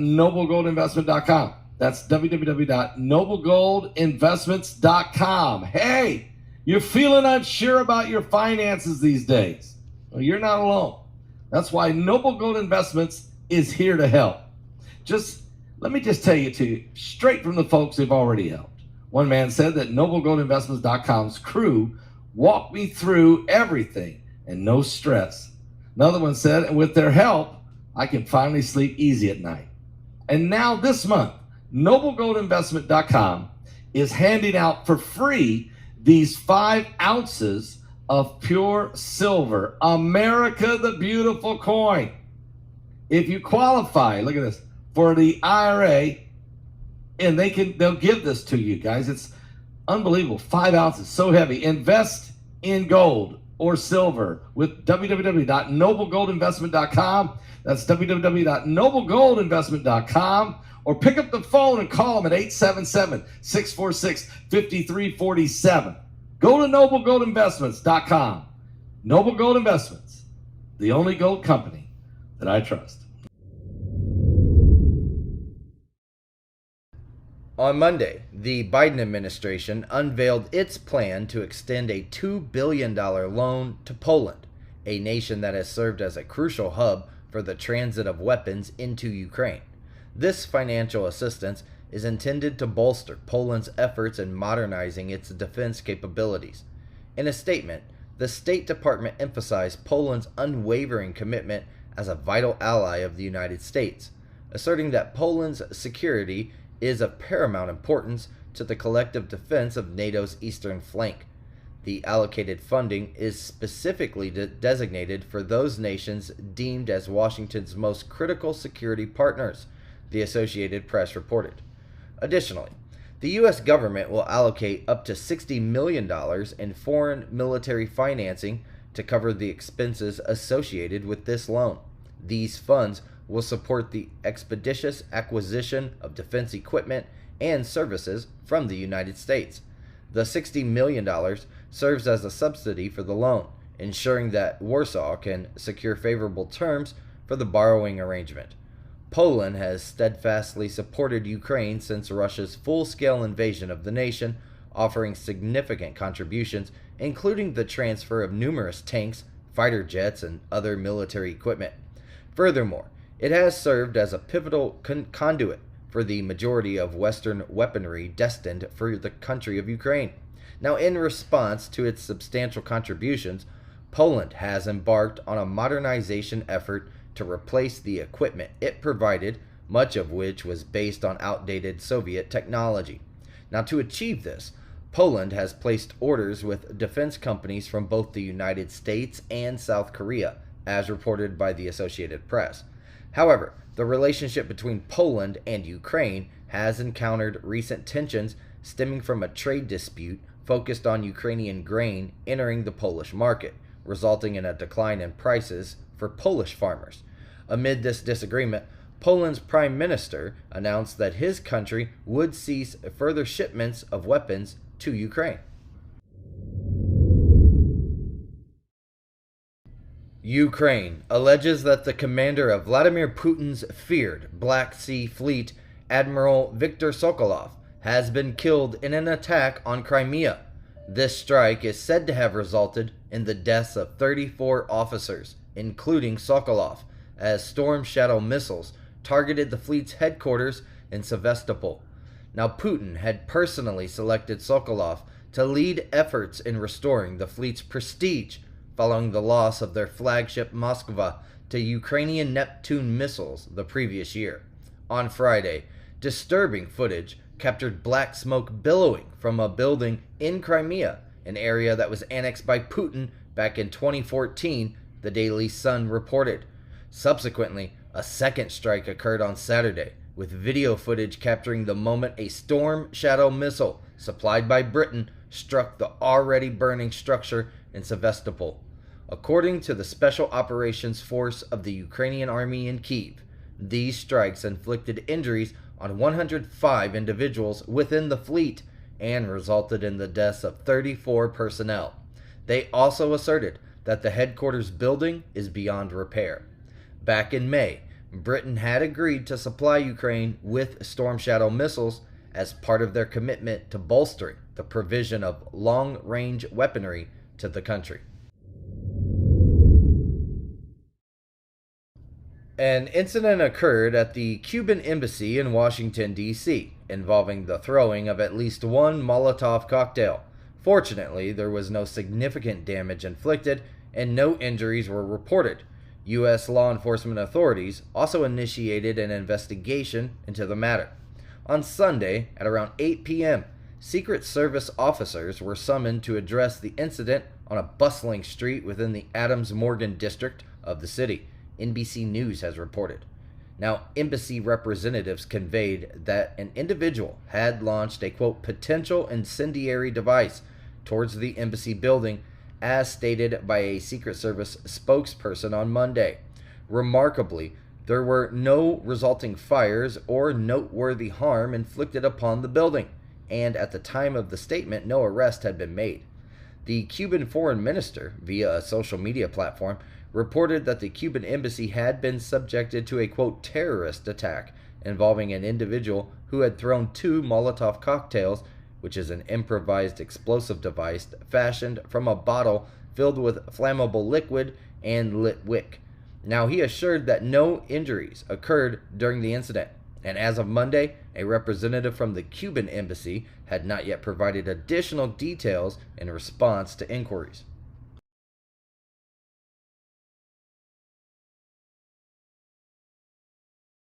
noblegoldinvestment.com. That's www.noblegoldinvestments.com. Hey, you're feeling unsure about your finances these days. Well, you're not alone. That's why Noble Gold Investments is here to help. Let me tell you to you, straight from the folks who've already helped. One man said that noblegoldinvestments.com's crew walked me through everything and no stress. Another one said, and with their help, I can finally sleep easy at night. And now this month, noblegoldinvestment.com is handing out for free these 5 ounces of pure silver, America the Beautiful coin. If you qualify, look at this, for the IRA, and they'll give this to you guys. It's unbelievable. 5 ounces, so heavy. Invest in gold or silver with www.noblegoldinvestment.com. That's www.noblegoldinvestment.com. Or pick up the phone and call them at 877-646-5347. Go to noblegoldinvestments.com. Noble Gold Investments, the only gold company that I trust. On Monday, the Biden administration unveiled its plan to extend a $2 billion loan to Poland, a nation that has served as a crucial hub for the transit of weapons into Ukraine. This financial assistance is intended to bolster Poland's efforts in modernizing its defense capabilities. In a statement, the State Department emphasized Poland's unwavering commitment as a vital ally of the United States, asserting that Poland's security is of paramount importance to the collective defense of NATO's eastern flank. The allocated funding is specifically designated for those nations deemed as Washington's most critical security partners, the Associated Press reported. Additionally, the U.S. government will allocate up to $60 million in foreign military financing to cover the expenses associated with this loan. These funds will support the expeditious acquisition of defense equipment and services from the United States. The $60 million serves as a subsidy for the loan, ensuring that Warsaw can secure favorable terms for the borrowing arrangement. Poland has steadfastly supported Ukraine since Russia's full-scale invasion of the nation, offering significant contributions, including the transfer of numerous tanks, fighter jets, and other military equipment. Furthermore, it has served as a pivotal conduit for the majority of Western weaponry destined for the country of Ukraine. Now, in response to its substantial contributions, Poland has embarked on a modernization effort to replace the equipment it provided, much of which was based on outdated Soviet technology. Now, to achieve this, Poland has placed orders with defense companies from both the United States and South Korea, as reported by the Associated Press. However, the relationship between Poland and Ukraine has encountered recent tensions stemming from a trade dispute focused on Ukrainian grain entering the Polish market, resulting in a decline in prices for Polish farmers. Amid this disagreement, Poland's prime minister announced that his country would cease further shipments of weapons to Ukraine. Ukraine alleges that the commander of Vladimir Putin's feared Black Sea Fleet, Admiral Viktor Sokolov, has been killed in an attack on Crimea. This strike is said to have resulted in the deaths of 34 officers, including Sokolov, as Storm Shadow missiles targeted the fleet's headquarters in Sevastopol. Now, Putin had personally selected Sokolov to lead efforts in restoring the fleet's prestige following the loss of their flagship Moskva to Ukrainian Neptune missiles the previous year. On Friday, disturbing footage captured black smoke billowing from a building in Crimea, an area that was annexed by Putin back in 2014, the Daily Sun reported. Subsequently, a second strike occurred on Saturday, with video footage capturing the moment a Storm Shadow missile supplied by Britain struck the already burning structure in Sevastopol. According to the Special Operations Force of the Ukrainian Army in Kyiv, these strikes inflicted injuries on 105 individuals within the fleet and resulted in the deaths of 34 personnel. They also asserted that the headquarters building is beyond repair. Back in May, Britain had agreed to supply Ukraine with Storm Shadow missiles as part of their commitment to bolstering the provision of long-range weaponry to the country. An incident occurred at the Cuban Embassy in Washington, D.C., involving the throwing of at least one Molotov cocktail. Fortunately, there was no significant damage inflicted and no injuries were reported. U.S. law enforcement authorities also initiated an investigation into the matter. On Sunday, at around 8 p.m., Secret Service officers were summoned to address the incident on a bustling street within the Adams-Morgan district of the city, NBC News has reported. Now, embassy representatives conveyed that an individual had launched a, quote, potential incendiary device towards the embassy building, as stated by a Secret Service spokesperson on Monday. Remarkably, there were no resulting fires or noteworthy harm inflicted upon the building, and at the time of the statement, no arrest had been made. The Cuban foreign minister, via a social media platform, reported that the Cuban embassy had been subjected to a, quote, terrorist attack involving an individual who had thrown 2 Molotov cocktails, which is an improvised explosive device fashioned from a bottle filled with flammable liquid and lit wick. Now, he assured that no injuries occurred during the incident, and as of Monday, a representative from the Cuban embassy had not yet provided additional details in response to inquiries.